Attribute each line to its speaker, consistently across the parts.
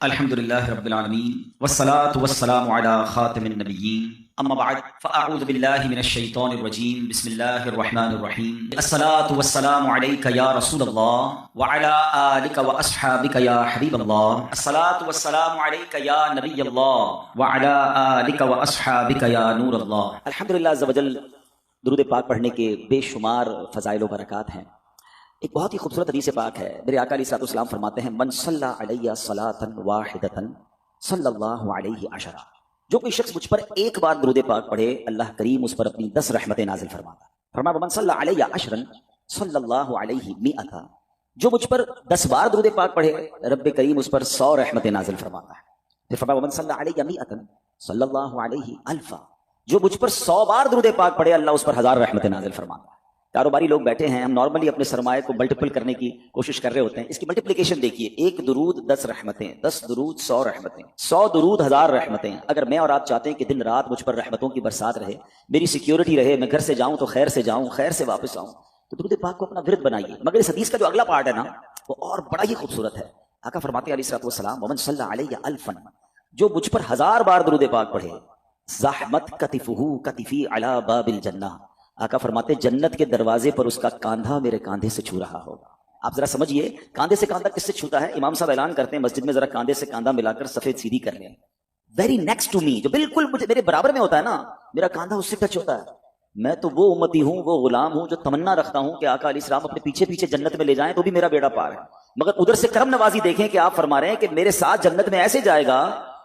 Speaker 1: الحمدللہ رب العالمین والصلاة والسلام علی خاتم النبیین اما بعد فاعوذ باللہ من الشیطان الرجیم بسم اللہ الرحمن الرحیم الصلاة والسلام علیک یا رسول اللہ وعلی آلک واصحابک یا حبیب اللہ الصلاة والسلام علیک یا نبی اللہ وعلی آلک واصحابک یا نور اللہ۔
Speaker 2: الحمدللہ عز و جل درود پاک پڑھنے کے بے شمار فضائل و برکات ہیں۔ ایک بہت ہی خوبصورت حدیث پاک ہے، میرے آقا علیہ الصلوۃ والسلام فرماتے ہیں من صلی علیہ صلاۃ واحدۃ صلی اللہ علیہ عشرہ، جو کوئی شخص مجھ پر ایک بار درود پاک پڑھے اللہ کریم اس پر اپنی 10 رحمتیں نازل فرماتا ہے۔ فرمایا من صلی علیہ عشرا صلی اللہ علیہ مئۃ، جو مجھ پر 10 بار درود پاک پڑھے رب کریم اس پر 100 رحمتیں نازل فرماتا ہے۔ پھر فرمایا من صلی علیہ مئۃ صلی اللہ علیہ الفا، جو مجھ پر 100 بار درود پاک پڑھے اللہ اس پر 1000 رحمتیں نازل فرماتا ہے۔ کاروباری لوگ بیٹھے ہیں، ہم نارملی اپنے سرمایہ کو ملٹیپل کرنے کی کوشش کر رہے ہوتے ہیں، اس کی ملٹیپلیکیشن دیکھیے، 1 درود 10 رحمتیں، 10 درود 100 رحمتیں، 100 درود 1000 رحمتیں۔ اگر میں اور آپ چاہتے ہیں کہ دن رات مجھ پر رحمتوں کی برسات رہے، میری سیکیورٹی رہے، میں گھر سے جاؤں تو خیر سے جاؤں، خیر سے واپس آؤں، تو درود پاک کو اپنا ورد بنائیے۔ مگر اس حدیث کا جو اگلا پارٹ ہے نا وہ اور بڑا ہی خوبصورت ہے۔ آقا فرماتے ہیں علیہ الصلوۃ والسلام ومن صلی علیہ الفا، جو مجھ پر 1000 بار درود پاک پڑھے زحمت کتفہ کتفی علی باب الجنہ، آقا فرماتے جنت کے دروازے پر اس کا کاندھا میرے کاندھے سے چھو رہا ہوگا۔ آپ ذرا سمجھیے، کاندھے سے کاندھا کس سے چھوتا ہے؟ امام صاحب اعلان کرتے ہیں مسجد میں ذرا کاندھے سے کاندھا ملا کر سفید سیدھی کر لیں، ویری نیکسٹ ٹو می، جو بالکل مجھے میرے برابر میں ہوتا ہے نا، میرا کاندھا اس سے ٹچ ہوتا ہے۔ میں تو وہ امتی ہوں، وہ غلام ہوں جو تمنا رکھتا ہوں کہ آقا علیہ السلام اپنے پیچھے پیچھے جنت میں لے جائیں تو بھی میرا بیڑا پار ہے۔ مگر ادھر سے کرم نوازی دیکھیں کہ آپ فرما رہے ہیں کہ میرے ساتھ جنت میں ایسے جائے گا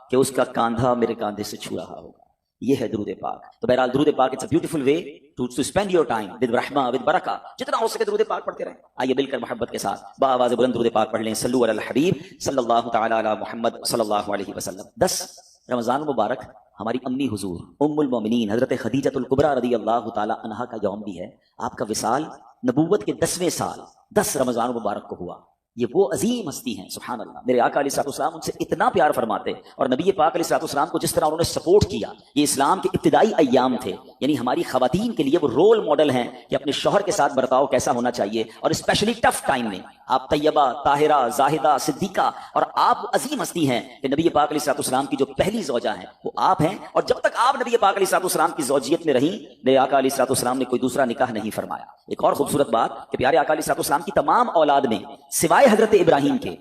Speaker 2: کہ اس کا کاندھا میرے کاندھے سے چھو رہا ہوگا۔ یہ ہے درود پاک۔ تو بہرحال درود پاک it's a beautiful way to spend your time with رحمہ ود برکہ، جتنا ہو سکے درود پاک پڑھتے رہیں۔ آئیے مل کر محبت کے ساتھ بآواز بلند درود پاک پڑھ لیں۔ صلو علی الحبیب صلی اللہ تعالی علی محمد صلی اللہ علیہ وسلم۔ 10 رمضان مبارک ہماری امی حضور ام المومنین حضرت خدیجہ الکبریٰ رضی اللہ تعالی عنہا کا یوم بھی ہے۔ آپ کا وصال نبوت کے 10ویں سال 10 رمضان مبارک کو ہوا۔ یہ وہ عظیم ہستی ہیں، سبحان اللہ۔ میرے آقا علیہ الصلوۃ والسلام ان سے اتنا پیار فرماتے، اور نبی پاک علیہ الصلوۃ والسلام کو جس طرح انہوں نے سپورٹ کیا، یہ اسلام کے ابتدائی ایام تھے، یعنی ہماری خواتین کے لیے وہ رول ماڈل ہیں کہ اپنے شوہر کے ساتھ برتاؤ کیسا ہونا چاہیے، اور اسپیشلی ٹف ٹائم میں آپ طیبہ، طاہرہ، زاہدہ، صدیقہ، اور آپ عظیم ہستی ہیں کہ نبی پاک علیہ الصلوۃ والسلام کی جو پہلی زوجہ ہیں وہ آپ ہیں، اور جب تک آپ نبی پاک علیہ الصلوۃ والسلام کی زوجیت میں رہیں میرے آقا علیہ الصلوۃ والسلام نے کوئی دوسرا نکاح نہیں فرمایا۔ ایک اور خوبصورت بات کہ پیارے آقا علیہ الصلوۃ والسلام کی تمام اولاد میں سوائے حضرت ابراہیم کے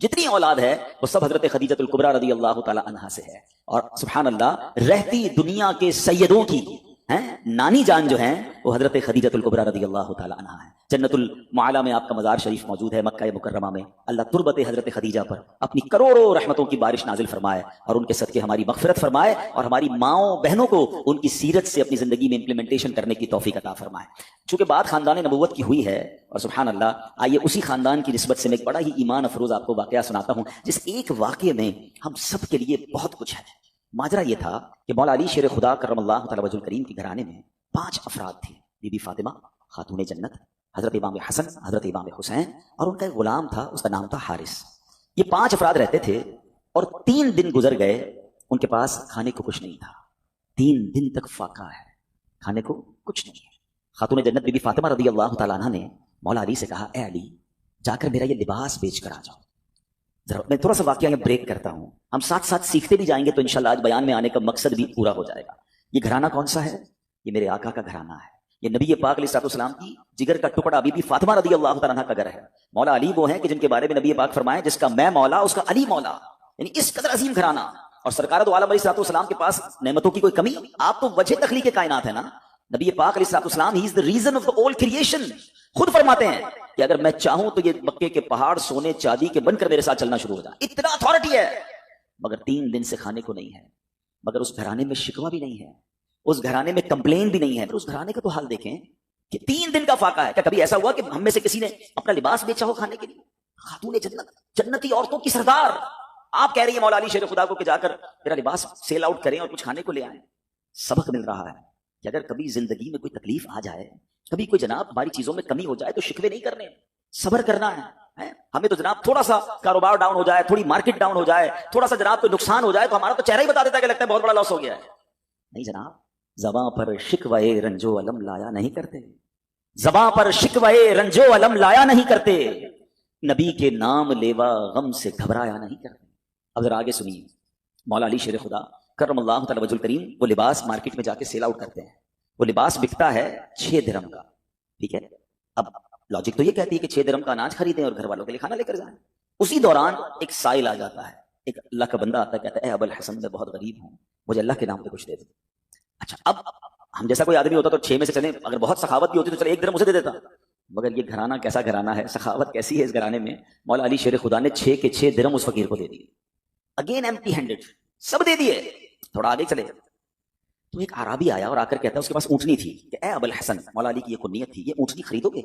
Speaker 2: جتنی اولاد ہے وہ سب حضرت خدیجہ الکبریٰ رضی اللہ تعالی عنہا سے ہے۔ اور سبحان اللہ، رہتی دنیا کے سیدوں کی نانی جان جو ہیں وہ حضرت خدیجہ الکبریٰ رضی اللہ تعالی عنہا ہے۔ جنت المعلی میں آپ کا مزار شریف موجود ہے، مکہ مکرمہ میں۔ اللہ تربت حضرت خدیجہ پر اپنی کروڑوں رحمتوں کی بارش نازل فرمائے، اور ان کے صدقے ہماری مغفرت فرمائے، اور ہماری ماؤں بہنوں کو ان کی سیرت سے اپنی زندگی میں امپلیمنٹیشن کرنے کی توفیق عطا فرمائے۔ چونکہ بات خاندان نبوت کی ہوئی ہے، اور سبحان اللہ، آئیے اسی خاندان کی نسبت سے میں ایک بڑا ہی ایمان افروز آپ کو واقعہ سناتا ہوں، جس ایک واقعے میں ہم سب کے لیے بہت کچھ ہے۔ ماجرا یہ تھا کہ مولا علی شیر خدا کرم اللہ تعالی وجہ الکریم کے گھرانے میں 5 افراد تھے، بی بی فاطمہ خاتون جنت، حضرت امام حسن، حضرت امام حسین، اور ان کا ایک غلام تھا، اس کا نام تھا حارث۔ یہ 5 افراد رہتے تھے، اور 3 دن گزر گئے ان کے پاس کھانے کو کچھ نہیں تھا۔ 3 دن تک فاقہ ہے، کھانے کو کچھ نہیں ہے۔ خاتون جنت بی بی فاطمہ رضی اللہ تعالیٰ عنہ نے مولا علی سے کہا، اے علی جا کر میرا یہ لباس بیچ کر آ جاؤ۔ ذرا میں تھوڑا سا واقعہ یہ بریک کرتا ہوں، ہم ساتھ ساتھ سیکھتے بھی جائیں گے تو انشاءاللہ آج بیان میں آنے کا مقصد بھی پورا ہو جائے گا۔ یہ گھرانہ کون سا ہے؟ یہ میرے آقا کا گھرانہ ہے، یہ نبی پاک علیہ الصلوۃ والسلام کی جگر کا ٹکڑا بی بی فاطمہ رضی اللہ تعالیٰ عنہ کا گھر ہے۔ مولا علی وہ ہیں کہ جن کے بارے میں نبی پاک فرمائے جس کا میں مولا اس کا علی مولا، یعنی اس قدر عظیم گھرانہ۔ اور سرکار دو عالم علیہ الصلوۃ والسلام کے پاس نعمتوں کی کوئی کمی؟ آپ تو وجہ تخلیق کائنات ہے نا۔ نبی پاک علیہ الصلوۃ والسلام ہی از the reason of the all creation۔ خود فرماتے ہیں کہ اگر میں چاہوں تو یہ مکے کے پہاڑ سونے چاندی کے بن کر میرے ساتھ چلنا شروع ہو جائے، اتنا اتھارٹی ہے۔ مگر 3 دن سے کھانے کو نہیں ہے، مگر اس گھرانے میں شکوہ بھی نہیں ہے، اس گھرانے میں کمپلین بھی نہیں ہے۔ اس گھرانے کا تو حال دیکھیں کہ 3 دن کا فاقہ ہے۔ کیا کبھی ایسا ہوا کہ ہم میں سے کسی نے اپنا لباس بیچا ہو کھانے کے لیے؟ خاتون جنت، جنتی عورتوں کی سردار، آپ کہہ رہی ہیں مولا علی شیر خدا کو کہ جا کر میرا لباس سیل آؤٹ کریں اور کچھ کھانے کو لے آئیں۔ سبق مل رہا ہے کہ اگر کبھی زندگی میں کوئی تکلیف آ جائے، کبھی کوئی جناب ہماری چیزوں میں کمی ہو جائے تو شکوے نہیں کرنے، صبر کرنا ہے۔ ہمیں تو جناب تھوڑا سا کاروبار ڈاؤن ہو جائے، تھوڑی مارکیٹ ڈاؤن ہو جائے، تھوڑا سا جناب کوئی نقصان ہو جائے تو ہمارا تو چہرہ ہی بتا دیتا ہے کہ لگتا ہے بہت بڑا لاس ہو گیا ہے۔ نہیں جناب، زباں پر شکوے رنجو علم لایا نہیں کرتے، زباں پر شکوے رنجو علم لایا نہیں کرتے، نبی کے نام لیوا غم سے گھبرایا نہیں کرتے۔ اب ذرا آگے سنیے، مولا علی شیر خدا کرم اللہ تعالی وجہ الکریم وہ لباس مارکیٹ میں جا کے سیل آؤٹ کرتے ہیں، وہ لباس بکتا ہے 6 درہم کا، ٹھیک ہے؟ اب لاجک تو یہ کہتی ہے کہ 6 درہم کا اناج خریدیں اور گھر والوں کے لیے کھانا لے کر جائیں۔ اسی دوران ایک سائل آ جاتا ہے، ایک اللہ کا بندہ آتا ہے، کہتا ہے اے ابو الحسن میں بہت غریب ہوں، مجھے اللہ کے نام پہ کچھ دے دو۔ اچھا، اب ہم جیسا کوئی آدمی ہوتا تو 6 میں سے چلیں، اگر بہت سخاوت بھی ہوتی تو چلے 1 درہم اسے دے دیتا، مگر یہ گھرانہ کیسا گھرانہ ہے، سخاوت کیسی ہے اس گھرانے میں، مولا علی شیر خدا نے 6 کے 6 درہم اس فقیر کو دے دیے، اگین ایمپٹی ہینڈڈ، سب دے دیے۔ تھوڑا آگے چلے تو ایک عرابی آیا اور آ کر کہتا ہے، اس کے پاس اونٹنی تھی، کہ اے ابو الحسن، مولا علی کی یہ کنیت تھی، یہ اونٹنی خریدو گے؟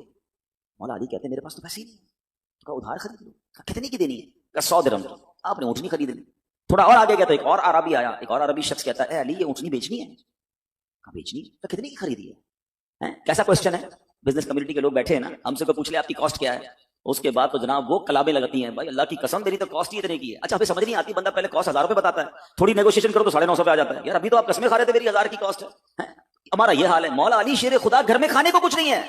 Speaker 2: مولا علی کہتے ہیں میرے پاس تو پیسے ہی نہیں، تو کہا ادھار خرید لو، کہا کتنے کی دینی ہے؟ کہا 100 درہم کی۔ آپ نے اونٹنی خرید لی۔ تھوڑا اور آگے گیا تو ایک اور عربی آیا، ایک اور عربی شخص کہتا ہے اے علی یہ اونٹنی بیچنی ہے؟ کہا بیچنی؟ تو کتنے کی خریدی ہے؟ کیسا کوشچن ہے؟ بزنس کمیونٹی کے لوگ بیٹھے ہیں نا، ہم سے کوئی پوچھ لے آپ کی کاسٹ کیا ہے، اس کے بعد تو جناب وہ کلابیں لگتی ہیں، بھائی اللہ کی قسم میری تو کاسٹ ہی اتنے کی ہے۔ اچھا ہمیں سمجھ نہیں آتی، بندہ پہلے کاسٹ 1000 روپے بتاتا ہے، تھوڑی نیگوشیشن کرو تو 950 پہ آ جاتا ہے، یار ابھی تو آپ قسمیں کھا رہے تھے میری 1000 کی کاسٹ ہے۔ ہمارا یہ حال ہے، مولا علی شیر خدا گھر میں کھانے کو کچھ نہیں ہے،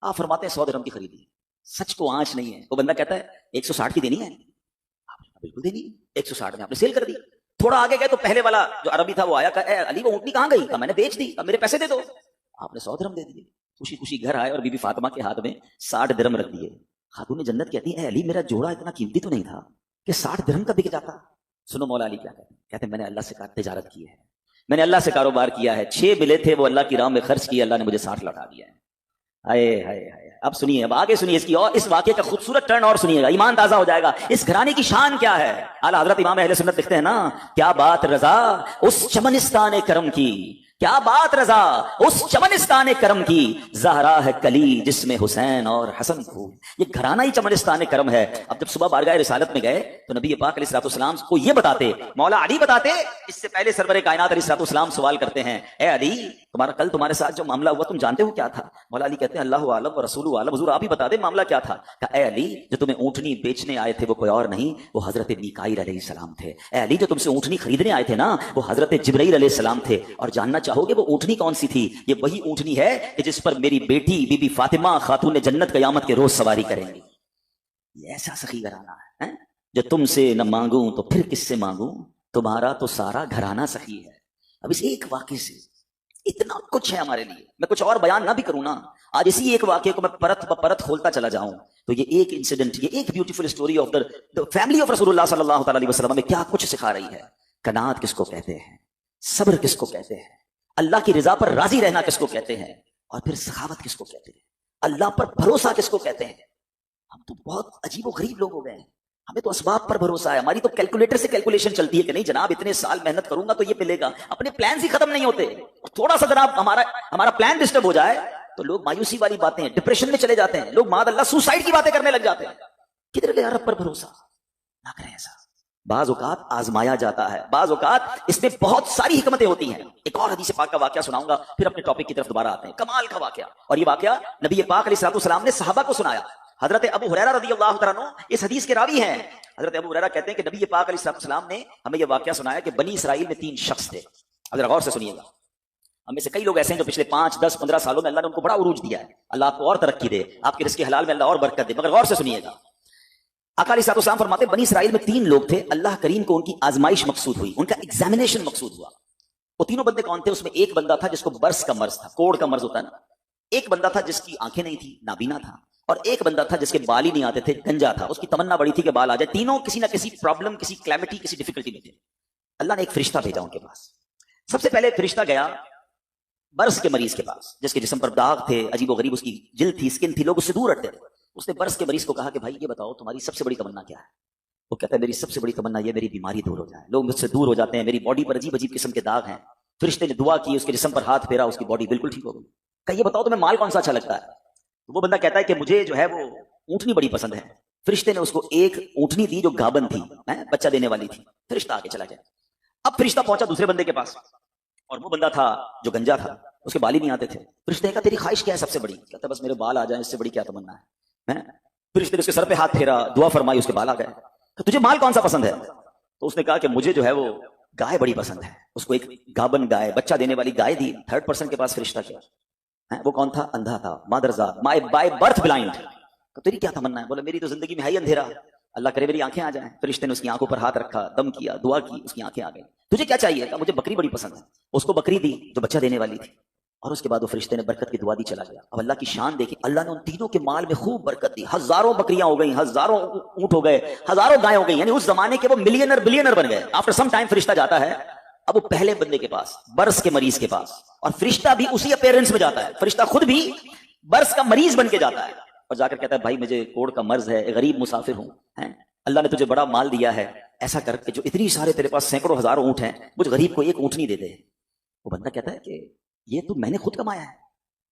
Speaker 2: آپ فرماتے ہیں 100 درہم کی خریدی۔ سچ کو آنچ نہیں ہے، وہ بندہ کہتا ہے 160 کی دینی ہے، بالکل دینی ہے، 160 میں آپ نے سیل کر دی۔ تھوڑا آگے گئے تو پہلے والا جو عربی تھا وہ آیا، کہا اے علی وہ اونٹنی کہاں گئی؟ کہا میں نے بیچ دی، اب میرے پیسے دے دو۔ آپ نے 100 درہم دے دیے، خوشی خوشی گھر آئے اور بی بی فاطمہ کے ہاتھ میں 60 درہم رکھ دیے۔ خاتون جنت کہتی ہے اے علی میرا جوڑا اتنا قیمتی تو نہیں تھا کہ 60 درہم کا بک جاتا۔ سنو مولا علی کیا کہتے ہیں، کہتے ہیں میں نے اللہ سے تجارت کی ہے، میں نے اللہ سے کاروبار کیا ہے، 6 ملے تھے وہ اللہ کی راہ میں خرچ کیے، اللہ نے مجھے 60 لوٹا دیا ہے۔ ہائے ہائے ہائے، اب سنیے، اب آگے سنیے اس کی، اور اس واقعے کا خوبصورت ٹرن اور سنیے گا، ایمان تازہ ہو جائے گا۔ اس گھرانے کی شان کیا ہے؟ اعلیٰ حضرت امام اہل سنت لکھتے ہیں نا، کیا بات رضا اس چمنستان کرم کی، کیا بات رضا اس چمنستان کرم کی، زہرا ہے کلی جس میں حسین اور حسن پھول۔ یہ گھرانہ ہی چمنستان کرم ہے۔ اب جب صبح بارگاہ رسالت میں گئے تو نبی پاک علیہ الصلوۃ والسلام کو یہ بتاتے، مولا علی بتاتے، اس سے پہلے سرور کائنات علیہ الصلوۃ والسلام سوال کرتے ہیں اے علی تمہارا کل تمہارے ساتھ جو معاملہ ہوا تم جانتے ہو کیا تھا؟ مولا علی کہتے ہیں اللہ عالم و رسول عالم، حضور آپ ہی بتا دیں معاملہ کیا تھا۔ کہا اے علی جو تمہیں اونٹنی بیچنے آئے تھے وہ کوئی اور نہیں، وہ حضرت میکائیل علیہ السلام تھے۔ اے علی جو تم سے اونٹنی خریدنے آئے تھے نا وہ حضرت جبرائیل علیہ السلام تھے، اور جاننا چاہو گے وہ اونٹنی کون سی تھی؟ یہ وہی اونٹنی ہے کہ جس پر میری بیٹی بی بی فاطمہ خاتون جنت قیامت کے روز سواری کریں گی۔ یہ ایسا سخی گھرانہ ہے جو تم سے نہ مانگوں تو پھر کس سے مانگوں، تمہارا تو سارا گھرانہ سخی ہے۔ اب اس ایک واقعے سے اتنا کچھ ہے ہمارے لیے، میں کچھ اور بیان نہ بھی کروں نا، آج اسی ایک واقعے کو میں پرت پرت کھولتا چلا جاؤں تو یہ ایک انسیڈنٹ، یہ ایک beautiful story of the family of رسول اللہ صلی اللہ تعالی علیہ وسلم میں کیا کچھ سکھا رہی ہے۔ قناعت کس کو کہتے ہیں، صبر کس کو کہتے ہیں، اللہ کی رضا پر راضی رہنا کس کو کہتے ہیں، اور پھر سخاوت کس کو کہتے ہیں، اللہ پر بھروسہ کس کو کہتے ہیں۔ ہم تو بہت عجیب و غریب لوگ ہو گئے ہیں، ہمیں تو اسباب پر بھروسہ ہے، ہماری تو کیلکولیٹر سے کیلکولیشن چلتی ہے کہ نہیں جناب اتنے سال محنت کروں گا تو یہ ملے گا، اپنے پلانز ہی ختم نہیں ہوتے، تھوڑا سا جناب ہمارا پلان ڈسٹرب ہو جائے تو لوگ مایوسی والی باتیں، ڈپریشن میں چلے جاتے ہیں، لوگ معاذ اللہ سوسائڈ کی باتیں کرنے لگ جاتے ہیں۔ کدھر گیا رب پر بھروسہ؟ نہ کریں ایسا۔ بعض اوقات آزمایا جاتا ہے، بعض اوقات اس میں بہت ساری حکمتیں ہوتی ہیں۔ ایک اور حدیث پاک کا واقعہ سناؤں گا پھر اپنے ٹاپک کی طرف دوبارہ آتے ہیں، کمال کا واقعہ، اور یہ واقعہ نبی پاک علیہ الصلوۃ والسلام نے صحابہ کو سنایا۔ حضرت ابو ہریرہ رضی اللہ تعالیٰ عنہ اس حدیث کے راوی ہیں۔ حضرت ابو ہریرہ کہتے ہیں کہ نبی پاک علیہ الصلوۃ والسلام نے ہمیں یہ واقعہ سنایا کہ بنی اسرائیل میں 3 شخص تھے۔ ذرا غور سے سنیے گا، ہم میں سے کئی لوگ ایسے ہیں جو پچھلے 5 10 15 سالوں میں اللہ نے ان کو بڑا عروج دیا ہے، اللہ آپ کو اور ترقی دے، آپ کے رزق حلال میں اللہ اور برکت دے، مگر غور سے سنیے گا۔ آقا علیہ الصلوۃ والسلام فرماتے بنی اسرائیل میں 3 لوگ تھے، اللہ کریم کو ان کی آزمائش مقصود ہوئی، ان کا ایگزامینیشن مقصود ہوا۔ وہ تینوں بندے کون تھے؟ اس میں ایک بندہ تھا جس کو برس کا مرض تھا، کوڑ کا مرض ہوتا ہے نا، ایک بندہ تھا جس کی آنکھیں نہیں تھی، نابینا تھا، اور ایک بندہ تھا جس کے بال ہی نہیں آتے تھے، گنجا تھا، اس کی تمنا بڑی تھی کہ بال آ جائے۔ تینوں کسی نہ کسی پرابلم، کسی کلیمٹی، کسی ڈیفیکلٹی میں تھے۔ اللہ نے ایک فرشتہ بھیجا ان کے پاس۔ سب سے پہلے فرشتہ گیا برس کے مریض کے پاس جس کے جسم پر داغ تھے، عجیب و غریب اس کی جلد تھی، سکن تھی، لوگ اس سے دور ہٹتے تھے۔ اس نے برس کے مریض کو کہا کہ بھائی یہ بتاؤ تمہاری سب سے بڑی تمنا کیا ہے؟ وہ کہتا ہے میری سب سے بڑی تمنا یہ میری بیماری دور ہو جائے، لوگ مجھ سے دور ہو جاتے ہیں، میری باڈی پر عجیب عجیب قسم کے داغ ہیں۔ فرشتے نے دعا کی، اس کے جسم پر ہاتھ پھیرا، اس کی باڈی بالکل ٹھیک ہو گئی۔ کہ یہ بتاؤ تمہیں مال کون سا اچھا لگتا ہے؟ تو وہ بندہ کہتا ہے کہ مجھے جو ہے وہ اونٹنی بڑی پسند ہے۔ فرشتے نے اس کو ایک اونٹنی دی جو گابن تھی، بچہ دینے والی تھی۔ فرشتہ آگے چلا گیا۔ اب فرشتہ پہنچا دوسرے بندے کے پاس، اور وہ بندہ تھا جو گنجا تھا، اس کے بال ہی نہیں آتے تھے۔ فرشتے نے کہا تیری خواہش کیا ہے سب سے بڑی؟ کہتا بس میرے بال آ جائیں، اس سے بڑی کیا تمنا ہے۔ فرشتے نے اس کے سر پہ ہاتھ پھیرا، دعا فرمائی، اس کے بال آ گئے۔ کہ تجھے مال کون سا پسند ہے؟ تو اس نے کہا کہ مجھے جو ہے وہ گائے بڑی پسند ہے۔ اس کو ایک گابن گائے، بچہ دینے والی گائے دی۔ تھرڈ پرسن کے پاس فرشتہ کیا، وہ کون تھا؟ اندھا تھا، مادرزاد، بائی برتھ بلائنڈ۔ تو تیری کیا تمنا ہے؟ بولے میری تو زندگی میں ہے ہی اندھیرا، اللہ کرے میری آنکھیں آ جائیں. فرشتے نے اس کی آنکھوں پر ہاتھ رکھا, دم کیا, دعا کی, اس کی آنکھیں آ گئی. تجھے کیا چاہیے؟ کہا مجھے بکری بڑی پسند ہے. اس کو بکری دی جو بچہ دینے والی تھی, اور اس کے بعد وہ فرشتے نے برکت کی دعا دی, چلا گیا. اب اللہ کی شان دیکھی, اللہ نے ان تینوں کے مال میں خوب برکت دی. ہزاروں بکریاں ہو گئیں, ہزاروں اونٹ ہو گئے, ہزاروں گائے ہو گئی. یعنی اس زمانے کے وہ ملینر بلینر بن گئے. آفٹر سم ٹائم فرشتہ جاتا ہے اب وہ پہلے بندے کے پاس, برس کے مریض کے پاس, اور فرشتہ بھی اسی اپیرنس میں جاتا ہے. فرشتہ خود بھی برس کا مریض بن کے جاتا ہے, اور جا کر کہتا ہے بھائی مجھے کوڑ کا مرض ہے, غریب مسافر ہوں, اللہ نے تجھے بڑا مال دیا ہے, ایسا کر کے جو اتنی سارے تیرے پاس سینکڑوں ہزاروں اونٹ ہیں, مجھ غریب کو ایک اونٹ نہیں دے دے. وہ بندہ کہتا ہے کہ یہ تو میں نے خود کمایا ہے,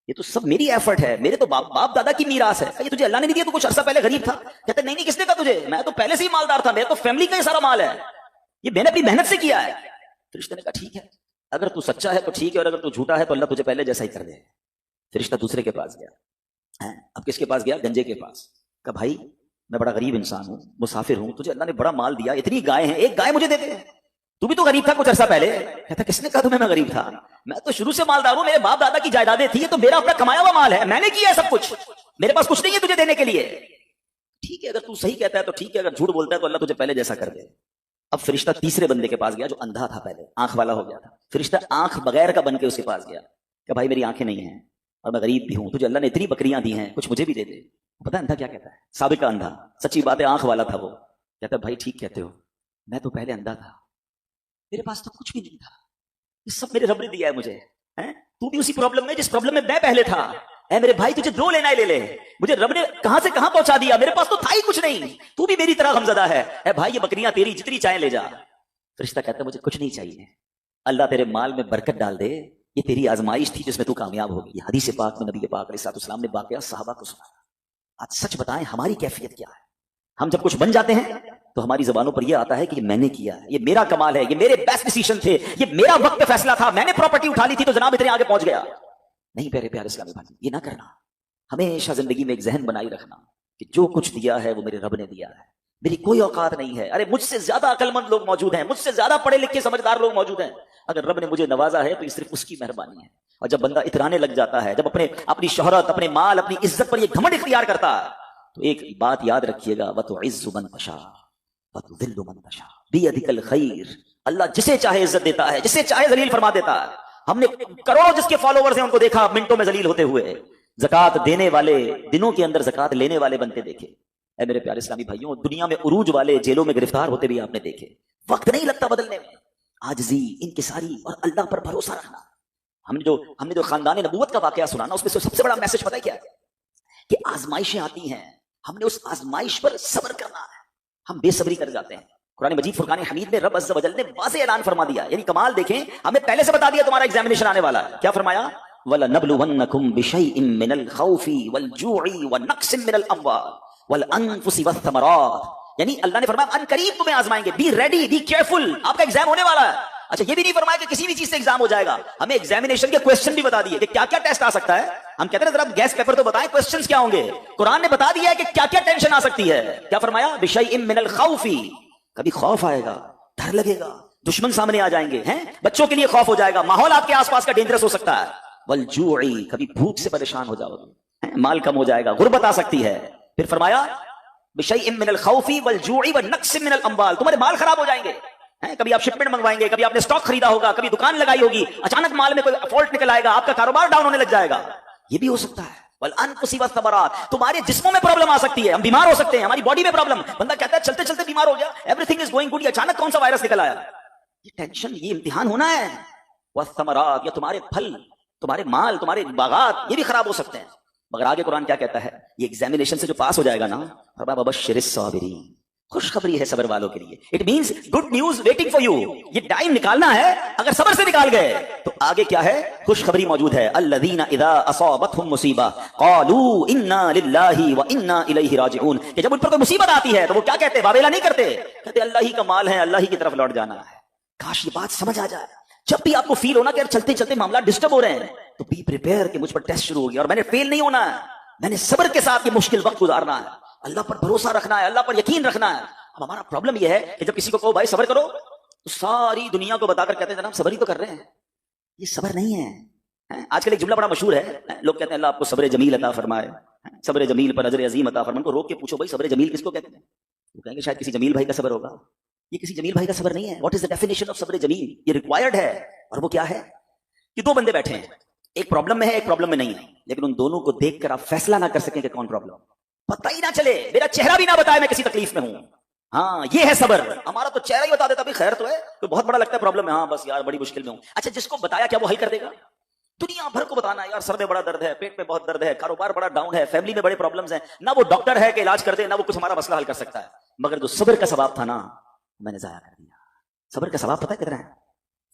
Speaker 2: یہ تو سب میری ایفرٹ ہے, میرے تو باپ دادا کی میراث ہے. یہ تجھے اللہ نے نہیں دیا, تو کچھ عرصہ پہلے غریب تھا. کہتا ہے نہیں کس نے کہا تجھے, میں تو پہلے سے ہی مالدار تھا, میرے تو فیملی کا یہ سارا مال ہے, یہ میں نے اپنی محنت سے کیا ہے. فرشتے نے کہا ٹھیک ہے, اگر تو سچا ہے تو ٹھیک ہے, اور اگر تو جھوٹا ہے تو اللہ تجھے پہلے جیسا ہی کر دے. فرشتہ دوسرے کے پاس گیا. اب کس کے پاس گیا؟ گنجے کے پاس. کہا بھائی میں بڑا غریب انسان ہوں, مسافر ہوں, تجھے اللہ نے بڑا مال دیا, اتنی گائے ہیں, ایک گائے مجھے دے دے. تو بھی تو غریب تھا کچھ عرصہ پہلے. کہتا کس نے کہا تمہیں میں غریب تھا, میں تو شروع سے مالدار ہوں, میرے باپ دادا کی جائیدادیں تھی, یہ تو میرا اپنا کمایا ہوا مال ہے, میں نے کیا ہے سب کچھ, میرے پاس کچھ نہیں ہے تجھے دینے کے لیے. ٹھیک ہے اگر تو صحیح کہتا ہے تو ٹھیک ہے, اگر جھوٹ بولتا ہے تو اللہ تجھے پہلے جیسا کر دے. اب فرشتہ تیسرے بندے کے پاس گیا جو اندھا تھا, پہلے آنکھ والا ہو گیا تھا. فرشتہ آنکھ بغیر کا بن کے اس کے پاس گیا کہ بھائی میری آنکھیں نہیں ہیں اور میں غریب بھی ہوں, تجھے اللہ نے اتنی بکریاں دی ہیں, کچھ مجھے بھی دے دے. پتہ ہے اندھا کیا کہتا ہے؟ سابقہ اندھا, سچی بات ہے, آنکھ والا تھا. وہ کہتا ہے بھائی ٹھیک کہتے ہو, میں تو پہلے اندھا تھا, میرے پاس تو کچھ بھی نہیں تھا, یہ سب میرے رب نے دیا ہے مجھے. تو بھی اسی پرابلم میں جس پرابلم میں میں پہلے تھا. اے میرے بھائی تجھے جو لینا ہے لے لے, مجھے رب نے کہاں سے کہاں پہنچا دیا, میرے پاس تو تھا ہی کچھ نہیں, تو بھی میری طرح غمزدہ ہے. اے بھائی یہ بکریاں تیری, جتنی چاہیں لے جا. فرشتہ کہتا ہے مجھے کچھ نہیں چاہیے, اللہ تیرے مال میں برکت ڈال دے, یہ تیری آزمائش تھی جس میں تو کامیاب ہوگی. یہ حدیث پاک میں نبی پاک علیہ الصلوۃ والسلام نے واقعہ صحابہ کو سنایا. آج سچ بتائیں ہماری کیفیت کیا ہے؟ ہم جب کچھ بن جاتے ہیں تو ہماری زبانوں پر یہ آتا ہے کہ یہ میں نے کیا ہے, یہ میرا کمال ہے, یہ میرے بیسٹ ڈیسیژن تھے, یہ میرا وقت پہ فیصلہ تھا, میں نے پراپرٹی اٹھا لی تھی تو جناب اتنے آگے پہنچ گیا. نہیں پیارے پیارے اسلامی بھائی, یہ نہ کرنا. ہمیشہ زندگی میں ایک ذہن بنائی رکھنا کہ جو کچھ دیا ہے وہ میرے رب نے دیا ہے, میری کوئی اوقات نہیں ہے. ارے مجھ سے زیادہ عقل مند لوگ موجود ہیں, مجھ سے زیادہ پڑھے لکھے سمجھدار لوگ موجود ہیں. اگر رب نے مجھے نوازا ہے تو یہ صرف اس کی مہربانی ہے. اور جب بندہ اترانے لگ جاتا ہے, جب اپنی شہرت, اپنے مال, اپنی عزت پر یہ گھمنڈ اختیار کرتا ہے, تو ایک بات یاد رکھیے گا, وَتُعِزُّ مَن تَشَاءُ وَتُذِلُّ مَن تَشَاءُ بِيَدِكَ الْخَيْرُ. اللہ جسے چاہے عزت دیتا ہے, جسے چاہے ذلیل فرما دیتا ہے. ہم نے کروڑوں جس کے فالوورز ہیں ان کو دیکھا منٹوں میں ذلیل ہوتے ہوئے, زکات دینے والے دنوں کے اندر زکات لینے والے بنتے دیکھے. اے میرے پیارے اسلامی بھائیوں, دنیا میں عروج والے جیلوں میں گرفتار ہوتے بھی آپ نے دیکھے. وقت نہیں لگتا بدلنے میں. عاجزی, انکساری اور اللہ پر بھروسہ رکھنا. ہم نے جو خاندان نبوت کا واقعہ سنا نا, اس میں سب سے بڑا میسج پتہ ہے کیا ہے؟ کہ آزمائشیں آتی ہیں, ہم نے اس آزمائش پر صبر کرنا ہے. ہم بے صبری کر جاتے ہیں. قرآن مجید فرقان حمید میں رب عز و جل نے واضح اعلان فرما دیا, یعنی کمال دیکھیں, ہمیں پہلے سے بتا دیا تمہارا ایگزامینیشن آنے والا ہے. کیا فرمایا؟ وَلَنَبْلُوَنَّكُمْ بِشَيْءٍ مِّنَ الْخَوْفِ وَالْجُوعِ وَنَقْصٍ مِّنَ الْأَمْوَالِ وَالْأَنفُسِ وَالثَّمَرَاتِ. یعنی اللہ نے فرمایا ان قریب تمہیں آزمائیں گے, بی ریڈی, بی کیئرفل, آپ کا ایگزام ہونے والا ہے. اچھا یہ بھی نہیں فرمایا کہ کسی بھی چیز سے ایگزام ہو جائے گا, ہمیں ایگزامینیشن کے کوسچن بھی بتا دیے کہ کیا کیا ٹیسٹ آ سکتا ہے. ہم کہتے ہیں ذرا گیس پیپر تو بتائیں کوسچنز کیا ہوں گے. قرآن نے بتا دیا ہے کہ کیا کیا ٹینشن آ سکتی ہے. کیا فرمایا؟ بِشَيْءٍ مِّنَ الْخَوْفِ, کبھی خوف آئے گا, ڈر لگے گا, دشمن سامنے آ جائیں گے, ہیں بچوں کے لیے خوف ہو جائے گا, ماحول آپ کے آس پاس کا ڈینجرس ہو سکتا ہے. وَالْجُوعِ, کبھی بھوک سے پریشان ہو جاؤ گے, مال کم ہو جائے گا, غربت آ سکتی ہے. پھر فرمایا بِشَيْءٍ مِّنَ الْخَوْفِ وَالْجُوعِ وَنَقْصٍ مِّنَ الْأَمْوَالِ, تمہارے مال خراب ہو جائیں گے. کبھی آپ شپمنٹ منگوائیں گے, کبھی آپ نے اسٹاک خریدا ہوگا, کبھی دکان لگائی ہوگی, اچانک مال میں کوئی فالٹ نکل آئے گا, آپ کا کاروبار ڈاؤن ہونے لگ جائے گا. یہ بھی ہو سکتا ہے. والانفس والثمرات, تمہارے جسموں میں پرابلم آ سکتی ہے, ہم بیمار ہو سکتے ہیں, ہماری باڈی میں پرابلم. بندہ کہتا ہے چلتے چلتے بیمار ہو گیا, every thing is going good, اچانک کون سا وائرس نکل آیا. یہ ٹینشن, یہ امتحان ہونا ہے. والثمرات, یا تمہارے پھل, تمہارے مال, تمہارے باغات, یہ بھی خراب ہو سکتے ہیں. مگر آگے قرآن کیا کہتا ہے؟ یہ ایگزامینیشن سے جو پاس ہو جائے گا نا, وبشر الصابرین, خوشخبری ہے صبر والوں کے لیے. It means good news waiting for you. یہ ٹائم نکالنا ہے, اگر صبر سے نکال گئے تو آگے کیا ہے؟ خوشخبری موجود ہے. الذین اذا اصابتهم مصیبہ قالوا انا للہ وانا الیہ راجعون, کہ جب ان پر کوئی مصیبت آتی ہے تو وہ کیا کہتے ہیں؟ واویلا نہیں کرتے, کہتے اللہ ہی کا مال ہے, اللہ ہی کی طرف لوٹ جانا ہے. کاش یہ بات سمجھ آ جائے. جب بھی آپ کو فیل ہونا کہ چلتے چلتے معاملات ڈسٹرب ہو رہے ہیں تو بی پریپیئر کہ مجھ پر ٹیسٹ شروع ہو گیا اور میں نے فیل نہیں ہونا ہے, میں نے صبر کے ساتھ یہ مشکل وقت گزارنا ہے, اللہ پر بھروسہ رکھنا ہے, اللہ پر یقین رکھنا ہے. اب ہمارا پرابلم یہ ہے کہ جب کسی کو کہو بھائی صبر کرو تو ساری دنیا کو بتا کر کہتے ہیں جناب صبر ہی تو کر رہے ہیں. یہ صبر نہیں ہے. آج کل ایک جملہ بڑا مشہور ہے, لوگ کہتے ہیں اللہ آپ کو صبر جمیل عطا فرمائے, صبر جمیل پر اجر عظیم عطا فرمائے. ان کو روک کے پوچھو بھائی صبر جمیل کس کو کہتے ہیں؟ وہ کہیں گے شاید کسی جمیل بھائی کا صبر ہوگا. یہ کسی جمیل بھائی کا صبر نہیں ہے. What is the definition of صبر جمیل؟ یہ ریکوائرڈ ہے. اور وہ کیا ہے کہ دو بندے بیٹھے ہیں, ایک پرابلم میں ہے, ایک پرابلم میں نہیں ہے, لیکن ان دونوں کو دیکھ کر آپ فیصلہ نہ کر سکیں کہ کون پرابلم, پتہ ہی نہ چلے, میرا چہرہ بھی نہ بتائے میں کسی تکلیف میں ہوں. ہاں یہ ہے صبر. ہمارا تو چہرہ ہی بتا دیتا بھی خیر تو ہے, تو بہت بڑا لگتا ہے پرابلم ہے, ہاں بس یار بڑی مشکل میں ہوں. اچھا جس کو بتایا کیا وہ حل کر دے گا؟ دنیا بھر کو بتانا یار سر میں بڑا درد ہے, پیٹ میں بہت درد ہے, کاروبار بڑا ڈاؤن ہے, فیملی میں بڑے پرابلمز ہیں, نہ وہ ڈاکٹر ہے کہ علاج کر دے, نہ وہ کچھ ہمارا مسئلہ حل کر سکتا ہے. مگر جو صبر کا ثواب تھا نا, میں نے ضائع کر دیا. صبر کا ثواب پتہ ہے کتنا ہے؟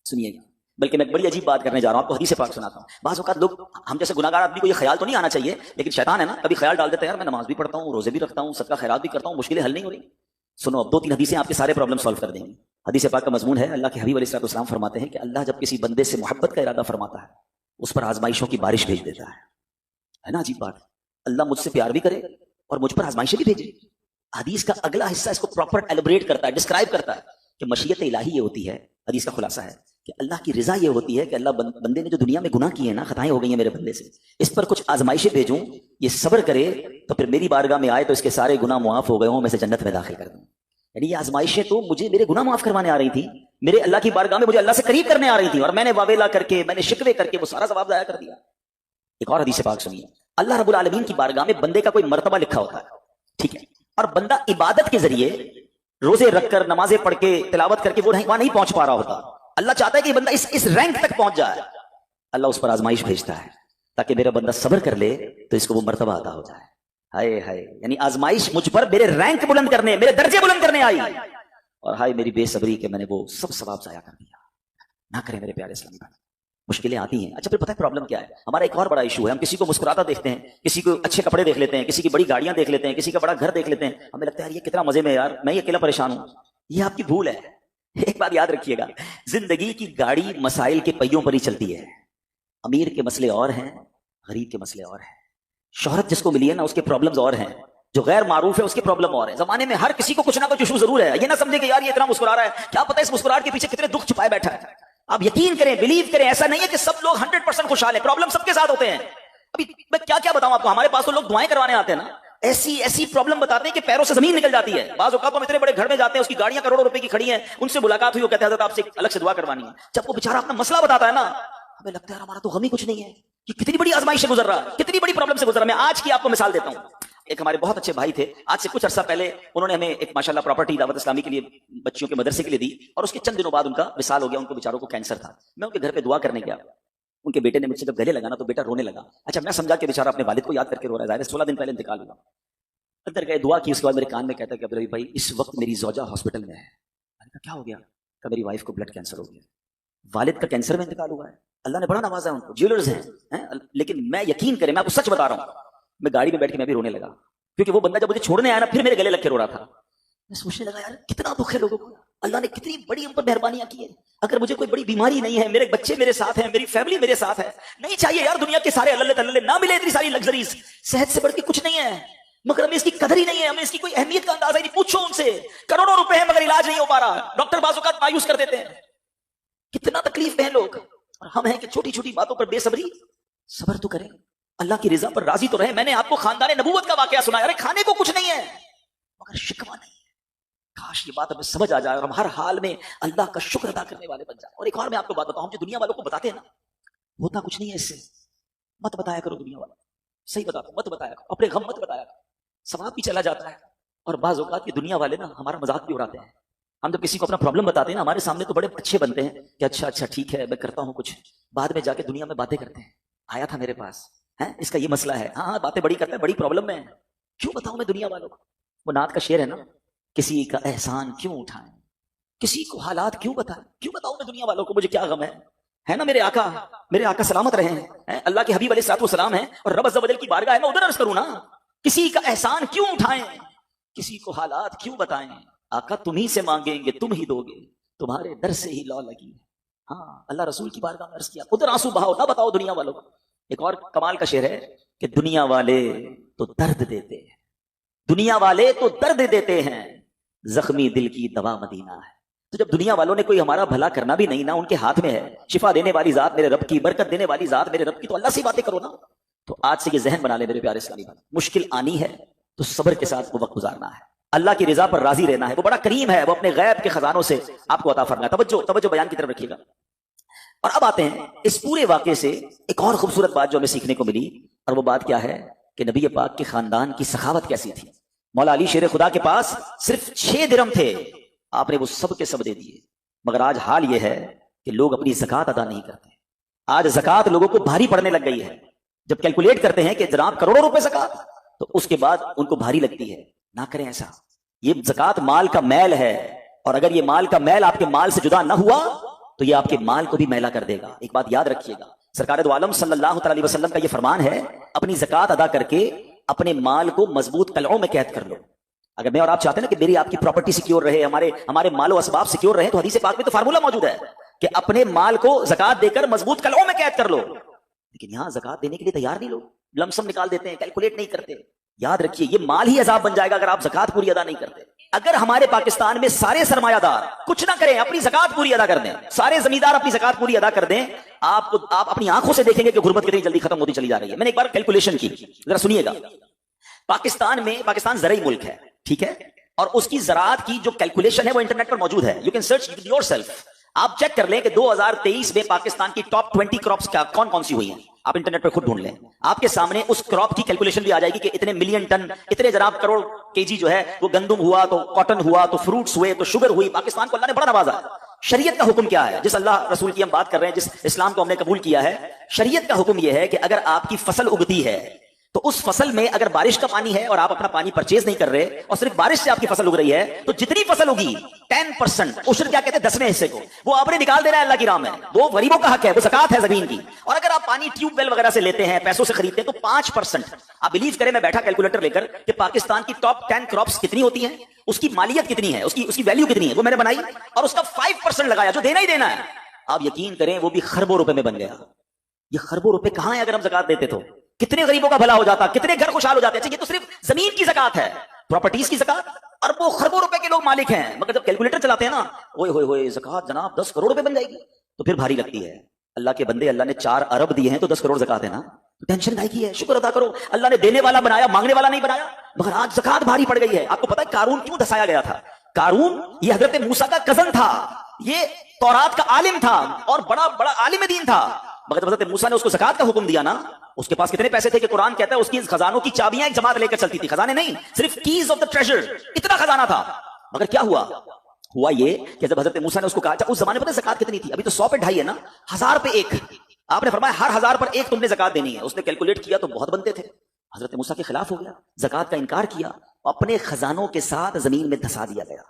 Speaker 2: سنیے گا. بلکہ میں ایک بڑی عجیب بات کرنے جا رہا ہوں, آپ کو حدیث پاک سناتا ہوں. بعض اوقات لوگ, ہم جیسے گناہگار آدمی کو یہ خیال تو نہیں آنا چاہیے, لیکن شیطان ہے نا, کبھی خیال ڈال دیتا ہے یار میں نماز بھی پڑھتا ہوں, روزے بھی رکھتا ہوں, صدقہ خیرات بھی کرتا ہوں, مشکلیں حل نہیں ہو رہی. سنو اب 2-3 حدیثیں آپ کے سارے پرابلم سالو کر دیں گی. حدیث پاک کا مضمون ہے, اللہ کے حبیب علیہ السلام فرماتے ہیں کہ اللہ جب کسی بندے سے محبت کا ارادہ فرماتا ہے, اس پر آزمائشوں کی بارش بھیج دیتا ہے نا. عجیب بات. اللہ مجھ سے پیار بھی کرے اور مجھ پر آزمائشیں بھی بھیجے. حدیث کا اگلا حصہ اس کو پراپر ایلیبریٹ کرتا ہے, ڈسکرائب کرتا ہے کہ مشیت الہی یہ ہوتی ہے. حدیث کا خلاصہ ہے کہ اللہ کی رضا یہ ہوتی ہے کہ اللہ بندے نے جو دنیا میں گناہ کیے ہیں نا, خطائیں ہو گئی ہیں میرے بندے سے, اس پر کچھ آزمائشیں بھیجوں, یہ صبر کرے تو پھر میری بارگاہ میں آئے تو اس کے سارے گناہ معاف ہو گئے ہوں, میں سے جنت میں داخل کر دوں. یعنی یہ آزمائشیں تو مجھے میرے گناہ معاف کروانے آ رہی تھی, میرے اللہ کی بارگاہ میں مجھے اللہ سے قریب کرنے آ رہی تھی, اور میں نے واویلا کر کے, میں نے شکوے کر کے وہ سارا ثواب ضائع کر دیا. ایک اور حدیث پاک سنیے. اللہ رب العالمین کی بارگاہ میں بندے کا کوئی مرتبہ لکھا ہوتا ہے, ٹھیک ہے, اور بندہ عبادت کے ذریعے روزے رکھ کر, نمازیں پڑھ کے, تلاوت کر کے وہ وہاں نہیں پہنچ پا رہا ہوتا. اللہ چاہتا ہے کہ بندہ اس رینک تک پہنچ جائے. اللہ اس پر آزمائش بھیجتا ہے تاکہ میرا بندہ صبر کر لے تو اس کو وہ مرتبہ عطا ہو جائے. ہائے ہائے, یعنی آزمائش مجھ پر میرے رینک بلند کرنے, میرے درجے بلند کرنے آئی, اور ہائے میری بے صبری کہ میں نے وہ سب ثواب ضائع کر دیا. نہ کریں میرے پیارے اسلامی بھائی, مشکلیں آتی ہیں. اچھا پھر پتہ ہے پرابلم کیا ہے؟ ہمارا ایک اور بڑا ایشو ہے, ہم کسی کو مسکراتا دیکھتے ہیں, کسی کو اچھے کپڑے دیکھ لیتے ہیں, کسی کی بڑی گاڑیاں دیکھ لیتے ہیں, کسی کا بڑا گھر دیکھ لیتے ہیں, ہمیں لگتا ہے یار یہ کتنا مزے میں ہے, یار میں یہ اکیلا پریشان ہوں. یہ آپ کی بھول ہے. ایک بات یاد رکھیے گا, زندگی کی گاڑی مسائل کے پہیوں پر ہی چلتی ہے. امیر کے مسئلے اور ہیں, غریب کے مسئلے اور ہیں. شہرت جس کو ملی ہے نا, اس کے پرابلمز اور ہیں. جو غیر معروف ہے اس کے پرابلم اور ہے. زمانے میں ہر کسی کو کچھ نہ کچھ ایشو ضرور ہے. یہ نہ سمجھے کہ یار یہ اتنا مسکرا رہا ہے, کیا پتہ اس مسکراہٹ کے پیچھے کتنے دکھ چھپائے بیٹھا ہے. آپ یقین کریں, بلیو کریں, ایسا نہیں ہے کہ سب لوگ 100% خوشحال ہیں. پرابلم سب کے ساتھ ہوتے ہیں. ابھی میں کیا بتاؤں آپ کو, ہمارے پاس تو لوگ دعائیں کروانے آتے ہیں نا, ایسی پرابلم بتاتے ہیں کہ پیروں سے زمین نکل جاتی ہے. بعض اوقات ہم اتنے بڑے گھر میں جاتے ہیں, اس کی گاڑیاں کروڑوں روپے کی کھڑی ہیں, ان سے ملاقات ہوئی, وہ کہتے ہیں حضرت آپ سے الگ سے دعا کروانی ہے. جب وہ بیچارہ اپنا مسئلہ بتاتا ہے نا, ہمیں لگتا ہے ہمارا تو غم ہی کچھ نہیں ہے, کہ کتنی بڑی آزمائش سے گزر رہا ہے, کتنی بڑی پرابلم سے گزر رہا ہے. میں آج کی آپ کو مثال دیتا ہوں. ایک ہمارے بہت اچھے بھائی تھے, آج سے کچھ عرصہ پہلے انہوں نے ہمیں ایک ماشاءاللہ پراپرٹی دعوت اسلامی کے لیے بچیوں کے مدرسے کے لیے دی, اور اس کے چند دنوں بعد ان کا وصال ہو گیا. ان کو بیچاروں کو کینسر تھا. میں ان کے گھر پہ دعا کرنے گیا, ان کے بیٹے نے مجھ سے جب گلے لگا نا تو بیٹا رونے لگا. اچھا میں سمجھا کہ بیچارہ اپنے والد کو یاد کر کے رو رہا ہے, ظاہر ہے 16 دن پہلے انتقال ہوا. اندر گئے, دعا کی, اس کے بعد میرے کان میں کہتا ہے کہ عبدالرحیم بھائی اس وقت میری زوجہ ہاسپٹل میں ہے. میں نے کہا کیا ہو گیا؟ کہ میری وائف کو بلڈ کینسر ہو گیا. والد کا کینسر میں انتقال ہوا ہے. اللہ نے بڑا نوازا ہے ان کو, جیولرز ہیں, لیکن میں یقین کریں, میں آپ کو سچ بتا رہا ہوں, میں گاڑی میں بیٹھ کے میں بھی رونے لگا, کیونکہ وہ بندہ جب مجھے چھوڑنے آیا نا پھر میرے گلے لگ کے رو رہا تھا. میں سوچنے لگا یار کتنا دکھ ہے لوگوں کو, اللہ نے کتنی بڑی ہم پر مہربانیاں کی ہیں. اگر مجھے کوئی بڑی بیماری نہیں ہے, میرے بچے میرے ساتھ ہیں, میری فیملی میرے ساتھ ہے, نہیں چاہیے یار دنیا کے سارے اللہ تعالی نہ ملے اتنی ساری لگژریز, صحت سے بڑھ کے کچھ نہیں ہے, مگر ہمیں اس کی قدر ہی نہیں ہے, ہمیں اس کی کوئی اہمیت کا اندازہ ہی نہیں. پوچھو ان سے, کروڑوں روپے ہیں مگر علاج نہیں ہو پا رہا, ڈاکٹر بعض اوقات مایوس کر دیتے ہیں. کتنا تکلیف میں ہیں لوگ, اور ہم ہیں کہ چھوٹی چھوٹی باتوں پر بے صبری. صبر تو کریں, اللہ کی رضا پر راضی تو رہے. میں نے آپ کو خاندان نبوت کا واقعہ سنایا, ارے کھانے کو کچھ نہیں ہے مگر شکوہ نہیں ہے. کاش یہ بات ہمیں سمجھ آ جائے اور ہم ہر حال میں اللہ کا شکر ادا کرنے والے بن جائیں. اور ایک اور میں آپ کو بات بتاؤں, ہم جو دنیا والوں کو بتاتے ہیں نا, ہوتا کچھ نہیں ہے اس سے. مت بتایا کرو دنیا والوں, صحیح بتاتا ہوں, مت بتایا کرو, اپنے غم مت بتایا کرو, ثواب بھی چلا جاتا ہے. اور بعض اوقات یہ دنیا والے نا ہمارا مذاق بھی اڑاتے ہیں. ہم جب کسی کو اپنا پرابلم بتاتے ہیں نا, ہمارے سامنے تو بڑے اچھے بنتے ہیں کہ اچھا ٹھیک ہے میں کرتا ہوں کچھ, بعد میں جا کے دنیا میں باتیں کرتے ہیں, آیا تھا میرے پاس ہے, اس کا یہ مسئلہ ہے, ہاں باتیں بڑی کرتا ہے, بڑی پرابلم میں ہے. کیوں بتاؤں میں دنیا والوں کو؟ وہ نعت کا شعر ہے نا, کسی کا احسان کیوں اٹھائیں, کسی کو حالات کیوں بتائیں, کیوں بتاؤں میں دنیا والوں کو مجھے کیا غم ہے نا. میرے آقا سلامت رہے ہیں, اللہ کے حبیب علیہ الصلوۃ والسلام ہیں, اور رب عز و جل کی بارگاہ ہے, میں ادھر عرض کروں نا, کسی کا احسان کیوں اٹھائیں, کسی کو حالات کیوں بتائیں, آقا تم ہی سے مانگیں گے تم ہی دو گے, تمہارے در سے ہی لو لگی ہے. ہاں اللہ رسول کی بارگاہ میں عرض کیا, ادھر آنسو بہاؤ, نہ بتاؤ دنیا والوں کو. ایک اور کمال کا شعر ہے کہ دنیا والے تو درد دیتے ہیں, دنیا والے تو درد دیتے ہیں, زخمی دل کی دوا مدینہ ہے. تو جب دنیا والوں نے کوئی ہمارا بھلا کرنا بھی نہیں نا, ان کے ہاتھ میں ہے, شفا دینے والی ذات میرے رب کی, برکت دینے والی ذات میرے رب کی, تو اللہ سے باتیں کرو نا. تو آج سے یہ ذہن بنا لے میرے پیارے اسلامی بھائی, مشکل آنی ہے تو صبر کے ساتھ وہ وقت گزارنا ہے. اللہ کی رضا پر راضی رہنا ہے. وہ بڑا کریم ہے, وہ اپنے غیب کے خزانوں سے آپ کو عطا فرمائے. توجہ بیان کی طرف رکھیے گا. اور اب آتے ہیں اس پورے واقعے سے ایک اور خوبصورت بات جو ہمیں سیکھنے کو ملی, اور وہ بات کیا ہے کہ نبی پاک کے خاندان کی سخاوت کیسی تھی. مولا علی شیر خدا کے پاس صرف 6 درہم تھے, آپ نے وہ سب کے سب دے دیے. مگر آج حال یہ ہے کہ لوگ اپنی زکوٰۃ ادا نہیں کرتے. آج زکوٰۃ لوگوں کو بھاری پڑنے لگ گئی ہے. جب کیلکولیٹ کرتے ہیں کہ جناب کروڑوں روپے زکوٰۃ, تو اس کے بعد ان کو بھاری لگتی ہے. نہ کریں ایسا. یہ زکوٰۃ مال کا میل ہے, اور اگر یہ مال کا میل آپ کے مال سے جدا نہ ہوا تو یہ آپ کے مال کو بھی میلا کر دے گا. ایک بات یاد رکھیے گا, سرکار دو عالم صلی اللہ تعالی وسلم کا یہ فرمان ہے, اپنی زکوٰۃ ادا کر کے اپنے مال کو مضبوط قلعوں میں قید کر لو. اگر میں اور آپ چاہتے ہیں نا کہ میری آپ کی پراپرٹی سیکیور رہے, ہمارے مال و اسباب سیکیور رہے, تو حدیث پاک میں تو فارمولہ موجود ہے کہ اپنے مال کو زکوٰۃ دے کر مضبوط قلعوں میں قید کر لو. لیکن یہاں زکوٰۃ دینے کے لیے تیار نہیں لوگ, لمسم نکال دیتے ہیں, کیلکولیٹ نہیں کرتے. یاد رکھیے یہ مال ہی عذاب بن جائے گا اگر آپ زکوٰۃ پوری ادا نہیں کرتے. اگر ہمارے پاکستان میں سارے سرمایہ دار کچھ نہ کریں, اپنی زکوٰۃ پوری ادا کر دیں, سارے زمیندار اپنی زکوٰۃ پوری ادا کر دیں, آپ اپنی آنکھوں سے دیکھیں گے کہ غربت کتنی جلدی ختم ہوتی چلی جا رہی ہے. میں نے ایک بار کیلکولیشن کی, ذرا سنیے گا. پاکستان زرعی ملک ہے, ٹھیک ہے, اور اس کی زراعت کی جو کیلکولیشن ہے وہ انٹرنیٹ پر موجود ہے. You can search your self. آپ چیک کر لیں کہ 2023 میں پاکستان کی ٹاپ 20 کراپس کون سی ہوئی ہیں. آپ انٹرنیٹ پر خود ڈھونڈ لیں, آپ کے سامنے اس کراپ کی کیلکولیشن بھی آ جائے گی کہ اتنے ملین ٹن, اتنے جناب کروڑ کےجی جو ہے وہ گندم ہوا, تو کاٹن ہوا, تو فروٹس ہوئے, تو شوگر ہوئی. پاکستان کو اللہ نے بڑا نوازا. شریعت کا حکم کیا ہے, جس اللہ رسول کی ہم بات کر رہے ہیں, جس اسلام کو ہم نے قبول کیا ہے, شریعت کا حکم یہ ہے کہ اگر آپ کی فصل اگتی ہے تو اس فصل میں اگر بارش کا پانی ہے اور آپ اپنا پانی پرچیز نہیں کر رہے اور صرف بارش سے آپ کی فصل اگ رہی ہے, تو جتنی فصل ہوگی 10% عشر کیا کہتے ہیں 10ویں حصے کو, وہ آپ نے نکال دینا ہے اللہ کی راہ میں. وہ غریبوں کا حق ہے, وہ زکوٰۃ ہے زمین کی. اور اگر آپ پانی ٹیوب ویل وغیرہ سے لیتے ہیں, پیسوں سے خریدتے ہیں, تو 5%. آپ بلیو کریں, میں بیٹھا کیلکولیٹر لے کر کہ پاکستان کی ٹاپ 10 کراپس کتنی ہوتی ہیں, اس کی مالیت کتنی ہے, اس کی ویلیو کتنی ہے, وہ میں نے بنائی اور اس کا 5% لگایا جو دینا ہی دینا ہے. آپ یقین کریں وہ بھی خربوں روپے میں بن گیا. یہ خربوں روپے کہاں ہیں؟ اگر ہم زکوٰۃ دیتے تو کتنے غریبوں کا بھلا ہو جاتا, کتنے گھر خوشحال ہو جاتے. اچھا یہ تو صرف زمین کی زکوٰۃ ہے, پراپرٹیز کی زکوٰۃ, اور وہ خربوں روپے کے لوگ مالک ہیں. مگر جب کیلکولیٹر چلاتے ہیں نا, اوئے ہوئے ہوئے زکوٰۃ جناب 10 کروڑ روپے بن جائے گی, تو پھر بھاری لگتی ہے. اللہ کے بندے, اللہ نے 4 ارب دیے ہیں تو 10 کروڑ زکوٰۃ ہے نا, تو ٹینشن کائے کی ہے, شکر ادا کرو. اللہ نے دینے والا بنایا, مانگنے والا نہیں بنایا. مگر آج زکوٰۃ بھاری پڑ گئی ہے. آپ کو پتا ہے قارون کیوں دھسایا گیا تھا؟ قارون یہ حضرت موسیٰ کا کزن تھا, یہ تورات کا عالم تھا اور بڑا عالم دین تھا. مگر جب حضرت موسیٰ نے اس کو زکوٰۃ کا حکم دیا نا, اس کے پاس کتنے پیسے تھے کہ قرآن کہتا ہے اس کی خزانوں کی چابیاں ایک جماعت لے کر چلتی تھی. خزانے نہیں, صرف کیز آف دا ٹریجر, اتنا خزانہ تھا. مگر کیا ہوا یہ کہ جب حضرت موسیٰ نے اس کو کہا, اس زمانے پر زکوٰۃ کتنی تھی, ابھی تو 100 پہ 2.5 ہے نا, 1000 پہ 1. آپ نے فرمایا ہر 1000 پر 1 تم نے زکوٰۃ دینی ہے. اس نے کیلکولیٹ کیا تو بہت بنتے تھے. حضرت موسیٰ کے خلاف ہو گیا, زکوٰۃ کا انکار کیا, اپنے خزانوں کے ساتھ زمین میں دھسا دیا گیا.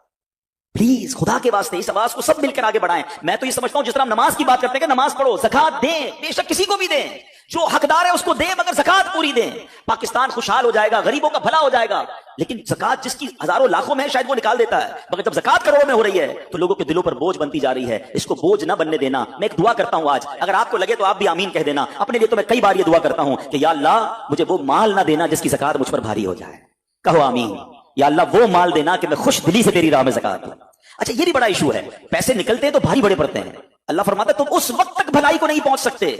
Speaker 2: پلیز خدا کے واسطے اس آواز کو سب مل کر آگے بڑھائیں. میں تو یہ سمجھتا ہوں جس طرح ہم نماز کی بات کرتے ہیں کہ نماز پڑھو, زکوٰۃ دیں, بے شک کسی کو بھی دیں, جو حقدار ہے اس کو دیں, مگر زکوٰۃ پوری دیں. پاکستان خوشحال ہو جائے گا, غریبوں کا بھلا ہو جائے گا. لیکن زکوٰۃ جس کی ہزاروں لاکھوں میں ہے شاید وہ نکال دیتا ہے, مگر جب زکوٰۃ کروڑوں میں ہو رہی ہے تو لوگوں کے دلوں پر بوجھ بنتی جا رہی ہے. اس کو بوجھ نہ بننے دینا. میں ایک دعا کرتا ہوں آج, اگر آپ کو لگے تو آپ بھی آمین کہہ دینا. اپنے لیے تو میں کئی بار یہ دعا کرتا ہوں کہ یا اللہ مجھے وہ مال نہ دینا جس کی زکوٰۃ مجھ پر بھاری ہو جائے. کہو آمین. یا اللہ وہ مال دینا کہ میں خوش دلی سے تیری راہ میں زکوٰۃ دوں. اچھا یہ بھی بڑا ایشو ہے, پیسے نکلتے ہیں تو بھاری بڑے پڑتے ہیں. اللہ فرماتا ہے تم اس وقت تک بھلائی کو نہیں پہنچ سکتے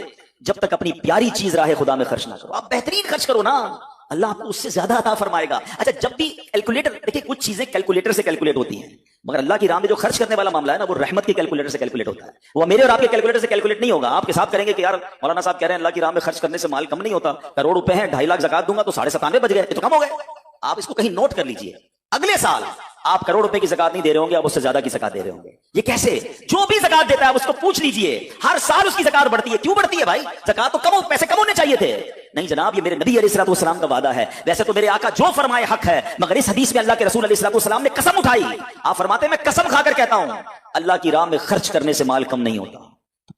Speaker 2: جب تک اپنی پیاری چیز راہ خدا میں خرچ نہ کرو. آپ بہترین خرچ کرو نا, اللہ آپ کو اس سے زیادہ عطا فرمائے گا. اچھا جب بھی کیلکولیٹر, دیکھیں کچھ چیزیں کیلکولیٹر سے کیلکولیٹ ہوتی ہیں, مگر اللہ کی راہ میں جو خرچ کرنے والا معاملہ ہے نا وہ رحمت کے کیلکولیٹر سے کیلکولیٹ ہوتا ہے. وہ میرے اور آپ کے کیلکولیٹر سے کیلکولیٹ نہیں ہوگا. آپ کے حساب کریں گے کہ یار مولانا صاحب کہہ رہے ہیں اللہ کی راہ میں خرچ کرنے سے مال کم نہیں ہوتا, کروڑ روپے ہیں, 2.5 لاکھ زکوٰۃ دوں گا تو 97.5 بچ گئے, یہ تو کم ہو گئے. آپ اس کو کہیں نوٹ کر لیجئے, اگلے سال آپ کروڑ روپے کی زکوٰۃ نہیں دے رہے ہوں گے, آپ اس سے زیادہ کی زکوٰۃ دے رہے ہوں گے. یہ کیسے؟ جو بھی زکوٰۃ دیتا ہے اس کو پوچھ لیجئے, ہر سال اس کی زکوٰۃ بڑھتی ہے. کیوں بڑھتی ہے بھائی؟ زکوٰۃ تو کم, پیسے کم ہونے چاہیے تھے. نہیں جناب, یہ میرے نبی علیہ الصلوۃ والسلام کا وعدہ ہے. ویسے تو میرے آقا جو فرمائے حق ہے, مگر اس حدیث میں اللہ کے رسول علیہ الصلوۃ والسلام نے قسم اٹھائی. آپ فرماتے ہیں میں قسم کھا کر کہتا ہوں اللہ کی راہ میں خرچ کرنے سے مال کم نہیں ہوتا.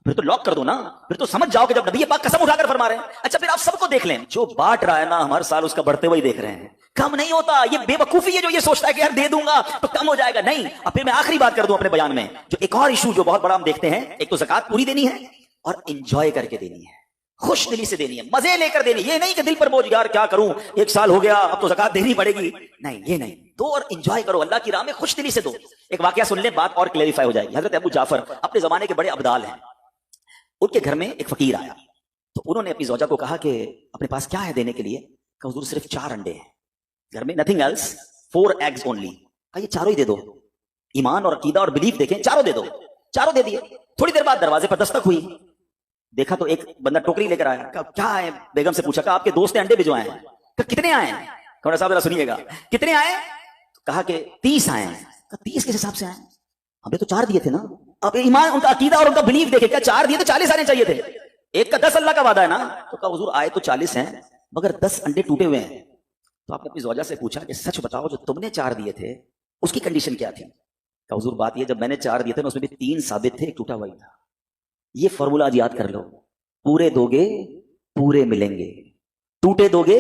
Speaker 2: پھر تو لاک کر دو نا, پھر تو سمجھ جاؤ کہ جب نبی پاک قسم اٹھا کر فرما رہے ہیں. اچھا پھر آپ سب کو دیکھ لیں, جو بانٹ رہا ہے نا ہر سال اس کا بڑھتے ہوئے دیکھ رہے ہیں, کم نہیں ہوتا. یہ بے وقوفی ہے جو یہ سوچتا ہے کہ یار دے دوں گا تو کم ہو جائے گا. نہیں. اب پھر میں آخری بات کر دوں اپنے بیان میں, جو ایک اور ایشو جو بہت بڑا ہم دیکھتے ہیں, ایک تو زکوٰۃ پوری دینی ہے اور انجوائے کر کے دینی ہے, خوش دلی سے دینی ہے, مزے لے کر دینی. یہ نہیں کہ دل پر بوجھ, یار کیا کروں 1 سال ہو گیا اب تو زکوٰۃ دینی پڑے گی. نہیں, یہ نہیں. دو اور انجوائے کرو, اللہ کی راہ میں خوش دلی سے دو. ایک واقعہ سن لیں, بات اور کلیریفائی ہو جائے گی. حضرت ابو جعفر اپنے زمانے کے بڑے ابدال ہیں. ان کے گھر میں ایک فقیر آیا تو انہوں نے اپنی زوجہ کو کہا کہ اپنے پاس کیا ہے دینے کے لیے؟ کہ حضور صرف 4 انڈے ہیں گھر میں, نتھنگ ایلس. 4 eggs only. کہا یہ چاروں ہی دے دو. ایمان اور عقیدہ اور بلیف دیکھیں, چاروں دے دو. چاروں دے دیے. تھوڑی دیر بعد دروازے پر دستک ہوئی. دیکھا تو ایک بندہ ٹوکری لے کر آیا. کہا کیا ہے؟ بیگم سے پوچھا. کہا آپ کے دوست نے انڈے بھجوائے ہیں. کہا کتنے آئے ہیں؟ کھوڑا صاحب ذرا سنیے گا, کتنے آئے؟ کہا کہ 30 آئے ہیں. کہا 30 کس حساب سے آئے؟ ہم نے تو 4 دیے تھے نا. اب ایمان, ان کا عقیدہ اور ان کا بلیف دیکھے. کیا 4 دیے تو 40 آنے چاہیے تھے. ایک کا 10 اللہ کا وعدہ ہے نا. تو کہا حضور آئے تو 40 ہیں مگر 10 انڈے ٹوٹے ہوئے ہیں. تو آپ نے اپنی زوجہ سے پوچھا کہ سچ بتاؤ, جو تم نے 4 دیے تھے اس کی کنڈیشن کیا تھی؟ کہا حضور بات یہ, جب میں نے 4 دیے تھے نا اس میں بھی 3 ثابت تھے, ایک ٹوٹا ہوا ہی تھا. یہ فارمولا آج یاد کر لو. پورے دو گے پورے ملیں گے, ٹوٹے دو گے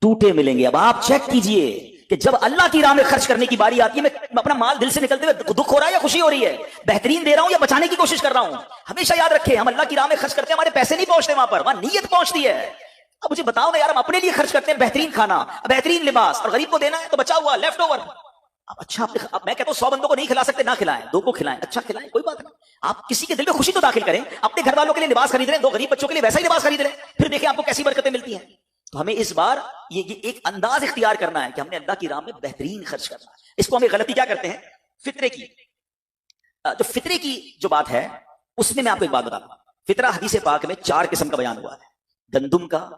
Speaker 2: ٹوٹے ملیں گے. اب آپ چیک کیجئے کہ جب اللہ کی راہ میں خرچ کرنے کی باری آتی ہے, میں اپنا مال دل سے نکلتے ہوئے دکھ ہو رہا ہے یا خوشی ہو رہی ہے, بہترین دے رہا ہوں یا بچانے کی کوشش کر رہا ہوں. ہمیشہ یاد رکھیں, ہم اللہ کی راہ میں خرچ کرتے ہیں, ہمارے پیسے نہیں پہنچتے وہاں پر, وہاں نیت پہنچتی ہے. اب مجھے بتاؤ نا یار, ہم اپنے لیے خرچ کرتے ہیں بہترین کھانا, بہترین لباس, اور غریب کو دینا ہے تو بچا ہوا لیفٹ اوور. اب اچھا, اب میں کہتا ہوں 100 بندوں کو نہیں کھلا سکتے, نہ کھلائیں, 2 کو کھلائیں, اچھا کھلائیں, کوئی بات نہیں. آپ کسی کے دل میں خوشی تو داخل کریں. اپنے گھر والوں کے لیے لباس خرید رہے ہیں, 2 غریب بچوں کے لیے ویسا ہی لباس خرید رہے ہیں, پھر دیکھیں آپ کو کیسی برکتیں ملتی ہیں. تو ہمیں اس بار یہ ایک انداز اختیار کرنا ہے کہ ہم نے اللہ کی راہ میں بہترین خرچ کرنا ہے. اس کو ہمیں غلطی کیا کرتے ہیں, فطرے کی. جو فطرے کی جو بات ہے اس میں آپ کو ایک بات بتاتا ہوں. فطرہ حدیث پاک میں 4 قسم کا بیان ہوا ہے, گندم کا,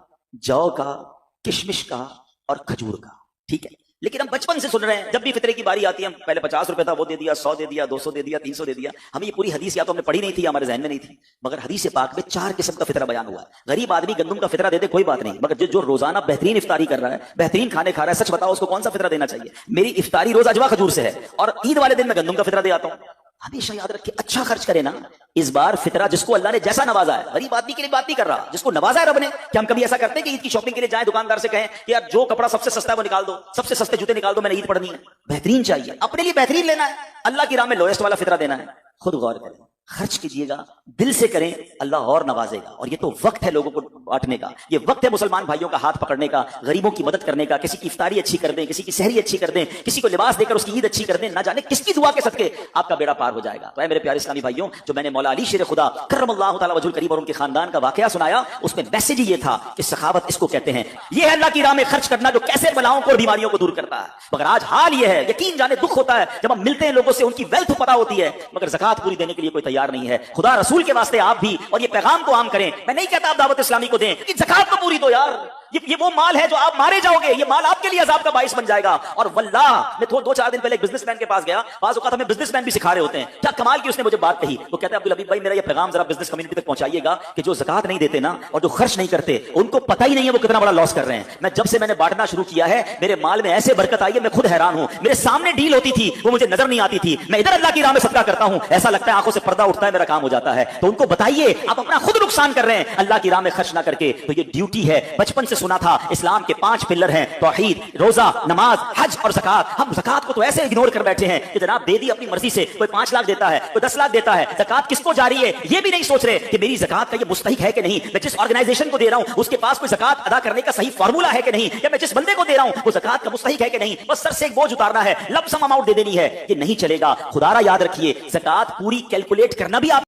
Speaker 2: جو کا, کشمش کا اور کھجور کا. ٹھیک ہے, لیکن ہم بچپن سے سن رہے ہیں, جب بھی فطرے کی باری آتی ہے ہم پہلے 50 روپے تھا وہ دے دیا, 100 دے دیا, 200 دے دیا, 300 دے دیا. ہمیں یہ پوری حدیث یا تو ہم نے پڑھی نہیں تھی یا ہمارے ذہن میں نہیں تھی, مگر حدیث پاک میں 4 قسم کا فطرہ بیان ہوا ہے. غریب آدمی گندم کا فطرہ دے دے کوئی بات نہیں, مگر جو روزانہ بہترین افطاری کر رہا ہے, بہترین کھانے کھا رہا ہے, سچ بتاؤ اس کو کون سا فطرہ دینا چاہیے؟ میری افطاری روز اجوا کھجور سے ہے, اور عید والے دن میں گندم کا فطرہ دے آتا ہوں. ہمیشہ یاد رکھیں, اچھا خرچ کرے نا. اس بار فطرہ جس کو اللہ نے جیسا نوازا ہے, غریب آدمی کے لیے بات نہیں کر رہا, جس کو نوازا ہے رب نے. کہ ہم کبھی ایسا کرتے ہیں کہ عید کی شاپنگ کے لیے جائیں, دکاندار سے کہیں کہ یار جو کپڑا سب سے سستا ہے وہ نکال دو, سب سے سستے جوتے نکال دو, میں نے عید پڑھنی ہے. بہترین چاہیے, اپنے لیے بہترین لینا ہے, اللہ کی راہ میں لوئسٹ والا فطرہ دینا ہے. خود غور کریں, خرچ کیجئے گا, دل سے کریں, اللہ اور نوازے گا. اور یہ تو وقت ہے لوگوں کو بانٹنے کا, یہ وقت ہے مسلمان بھائیوں کا ہاتھ پکڑنے کا, غریبوں کی مدد کرنے کا. کسی کی افطاری اچھی کر دیں, کسی کی سحری اچھی کر دیں, کسی کو لباس دے کر اس کی عید اچھی کر دیں. نہ جانے کس کی دعا کے صدقے آپ کا بیڑا پار ہو جائے گا. تو اے میرے پیارے اسلامی بھائیوں, جو میں نے مولا علی شیر خدا کرم اللہ تعالی وجہ الکریم اور ان کے خاندان کا واقعہ سنایا, اس میں میسج یہ تھا کہ سخاوت اس کو کہتے ہیں. یہ ہے اللہ کی راہ میں خرچ کرنا, جو کیسے بلاؤں کو اور بیماریوں کو دور کرتا ہے. مگر آج حال یہ ہے, یقین جانے دکھ ہوتا ہے جب ہم ملتے ہیں لوگوں سے, ان کی ویلتھ پتہ ہوتی ہے, مگر زکات پوری دینے کے لیے کوئی تیار نہیں ہے. خدا رسول کے واسطے آپ بھی اور یہ پیغام کو عام کریں. میں نہیں کہتا آپ دعوت اسلامی کو دیں, کہ زکات تو پوری دو یار. یہ وہ مال ہے جو آپ مارے جاؤ گے, یہ مال آپ کے لیے عذاب کا باعث بن جائے گا. اور واللہ میں 2-4 دن پہلے ایک بزنس مین کے پاس گیا, بعض اوقات ہمیں بزنس مین بھی سکھا رہے ہوتے ہیں. کیا کمال کی اس نے مجھے بات کہی, وہ کہتے ہیں عبدالحبیب بھائی میرا یہ پیغام ذرا بزنس کمیونٹی تک پہنچائیے گا کہ جو زکات نہیں دیتے نا اور جو خرچ نہیں کرتے, ان کو پتہ ہی نہیں ہے وہ کتنا بڑا لاس کر رہے ہیں. میں جب سے میں نے بانٹنا شروع کیا ہے, میرے مال میں ایسے برکت آئی ہے, میں خود حیران ہوں. میرے سامنے ڈیل ہوتی تھی, وہ مجھے نظر نہیں آتی تھی, میں ادھر اللہ کی راہ میں صدقہ کرتا ہوں, ایسا لگتا ہے آنکھوں سے پردہ اٹھتا ہے, میرا کام ہو جاتا ہے. تو ان کو بتائیے آپ اپنا خود نقصان کر رہے ہیں اللہ کی راہ میں خرچ نہ کر کے. تو یہ ڈیوٹی ہے, بچپن سے سنا تھا اسلام کے 5 پلر ہیں, توحید, روزہ, نماز, حج اور زکات. ہم زکات کو تو ایسے اگنور کر بیٹھے ہیں کہ جناب دے دی اپنی مرضی سے, کوئی 5 لاکھ دیتا ہے, کوئی 10 لاکھ دیتا ہے, زکات کس کو جاری ہے یہ بھی نہیں سوچ رہے کہ میری زکات کا یہ مستحق ہے کہ نہیں, میں جس آرگنائزیشن کو دے رہا ہوں اس کے پاس کوئی زکات ادا کرنے کا صحیح فارمولا ہے کہ نہیں, یا میں جس بندے کو دے رہا ہوں وہ زکات کا مستحق ہے کہ نہیں. بس سر سے ایک بوجھ اتارنا ہے, لم سم اماؤنٹ دے دینی ہے, یہ نہیں چلے گا. خدا را یاد رکھیے, زکات پوری کیلکولیٹ کرنا بھی آپ